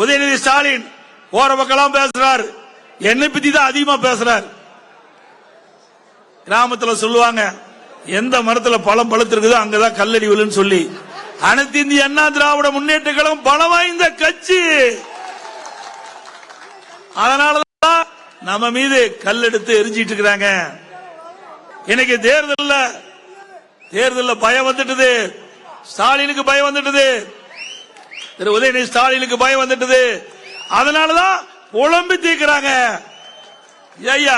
உதயநிதி ஸ்டாலின் போற பக்கம் பேசுறாரு, என்னை பத்தி தான் அதிகமா பேசுறாரு. கிராமத்துல சொல்லுவாங்க, எந்த மரத்துல பழம் பழுத்திருக்குதோ அங்கதான் கல்லடி விழுன்னு சொல்லி. அனைத்து இந்திய அண்ணா திராவிட முன்னேற்ற கழகம் பலம் வாய்ந்த கட்சி. அதனாலதான் நம்ம மீது கல் எடுத்து எரிஞ்சிட்டு இருக்கிறாங்க. இன்னைக்கு தேர்தல்ல பயம் வந்துட்டது, ஸ்டாலினுக்கு பயம் வந்துட்டது, திரு உதயநிதி ஸ்டாலினுக்கு பயம் வந்துட்டது. அதனாலதான் புலம்பி தீர்க்கிறாங்க. ஐயா,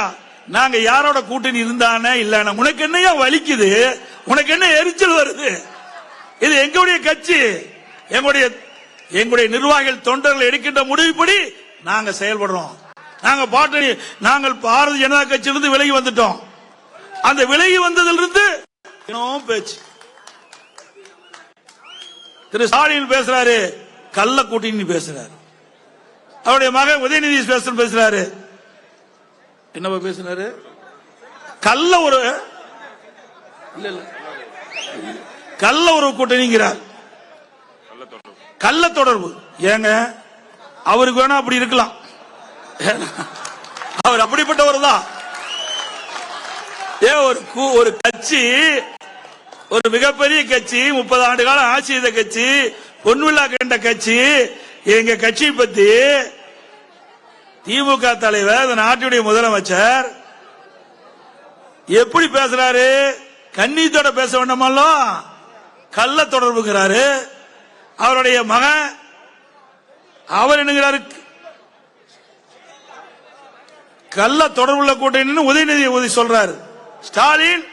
நாங்க யாரோட கூட்டணி இருந்தானே இல்ல, உனக்கு என்னையா வலிக்குது, உனக்கு என்ன எரிச்சல் வருது? இது எங்களுடைய கட்சி, எங்களுடைய நிர்வாகிகள் தொண்டர்கள் எடுக்கின்ற முடிவுப்படி நாங்க செயல்படுறோம். நாங்கள் பாரதிய ஜனதா கட்சியிலிருந்து விலகி வந்துட்டோம். அந்த விலகி வந்ததிலிருந்து பேச்சு. திரு ஸ்டாலின் பேசுறாரு, கள்ள கூட்டணி பேசுறாரு. அவருடைய மகன் உதயநிதி பேசுறாரு, என்ன பேசுறாரு? கள்ள ஒரு கூட்டணிங்கிறார். கள்ள தொடர்பு. ஏங்க, அவருக்கு வேணா அப்படி இருக்கலாம், அவர் அப்படிப்பட்டவர் தான். ஒரு கட்சி, ஒரு மிகப்பெரிய கட்சி, 30 ஆண்டு காலம் ஆட்சி செய்த கட்சி, பொன்விழா கண்ட கட்சி, எங்க கட்சி பத்தி திமுக தலைவர், இந்த நாட்டுடைய முதலமைச்சர் எப்படி பேசுறாரு? கண்ணீத்தோட பேச வேண்டாமல்லோ, கள்ள தொடர்புங்கிறாரு. அவருடைய மகன் அவர் என்னங்கிறாரு? கள்ள தொடர்புள்ள கூட்டணி உதயநிதி சொல்றாரு. ஸ்டாலின்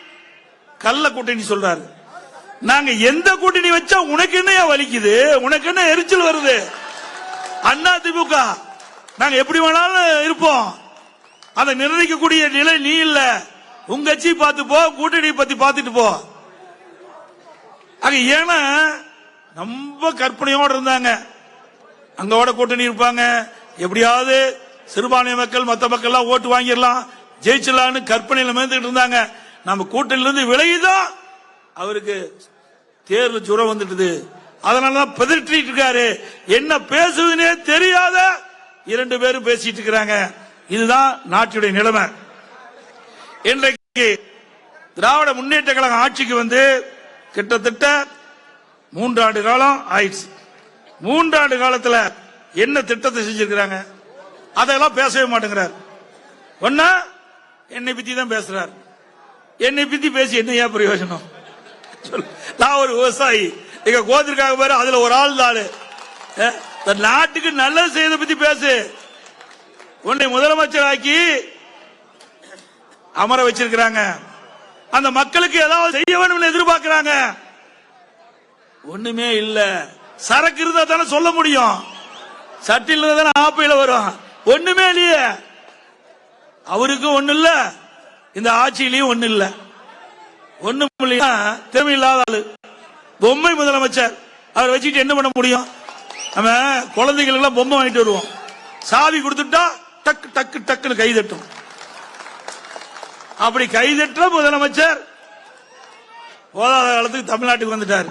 கள்ள கூட்டணி சொல்றாரு. நாங்க எந்த கூட்டணி வச்சா உனக்கு என்ன வலிக்குது, உனக்கு என்ன எரிச்சல் வருது? அண்ணா திமுக நாங்க எப்படி வேணாலும் இருப்போம், அதை நிர்ணயிக்கக்கூடிய நிலை நீ இல்ல. உங்க கட்சி பார்த்து போ, கூட்டணி பத்தி பார்த்துட்டு போ. ஏன்னா ரொம்ப கற்பனையோடு இருந்தாங்க, அங்கோட கூட்டணி இருப்பாங்க, எப்படியாவது சிறுபான்மை மக்கள் மற்ற மக்கள் எல்லாம் ஓட்டு வாங்கிடலாம், ஜெயிச்சிடலான்னு கற்பனையில மேந்துட்டு இருந்தாங்க. நம்ம கூட்டணியிலிருந்து விலகிதான் அவருக்கு தேர்தல் ஜுரம் வந்துட்டு. அதனாலதான் பதறிட்டு இருக்காரு. என்ன பேசுவதுனே தெரியாத 2 பேரும் பேசிட்டு இருக்கிறாங்க. இதுதான் நாட்டுடைய நிலைமை. இன்றைக்கு திராவிட முன்னேற்ற கழகம் ஆட்சிக்கு வந்து கிட்டத்தட்ட 3 ஆண்டு காலம் ஆயிடுச்சு. 3 ஆண்டு காலத்தில் என்ன திட்டத்தை செஞ்சிருக்கிறாங்க அதெல்லாம் பேசவே மாட்டேங்கிறார். ஒன்னா என்னை பத்தி தான் பேசுறார். என்னை பத்தி பேசி என்னையா பிரயோஜனம்? நான் ஒரு விவசாயி, எங்க கோத்திற்காக பேரு, அதுல ஒரு ஆள் தாள். நாட்டுக்கு நல்லது செய்யறதை பத்தி பேசு. உன்னை முதலமைச்சர் ஆக்கி அமர வச்சிருக்கிறாங்க, அந்த மக்களுக்கு ஏதாவது செய்ய வேண்டும் எதிர்பார்க்கிறாங்க. ஒண்ணுமே இல்ல. சரக்கு இருந்தா தானே சொல்ல முடியும், சட்டில் தானே ஆப்பையில வரும். ஒண்ணுமே இல்லையே. அவருக்கும் ஒண்ணு இல்ல, இந்த ஆட்சியிலையும் ஒண்ணு இல்ல. ஒண்ணும் இல்லையா, திறமை இல்லாத ஆளு, பொம்மை முதலமைச்சர். அவர் வச்சுட்டு என்ன பண்ண முடியும்? நம்ம குழந்தைகள் எல்லாம் பொம்மை வாங்கிட்டு வருவோம், சாவி கொடுத்துட்டா டக்கு டக்கு டக்குன்னு கைதட்டும். அப்படி கைதட்ட முதலமைச்சர் போதாத காலத்துக்கு தமிழ்நாட்டுக்கு வந்துட்டார்.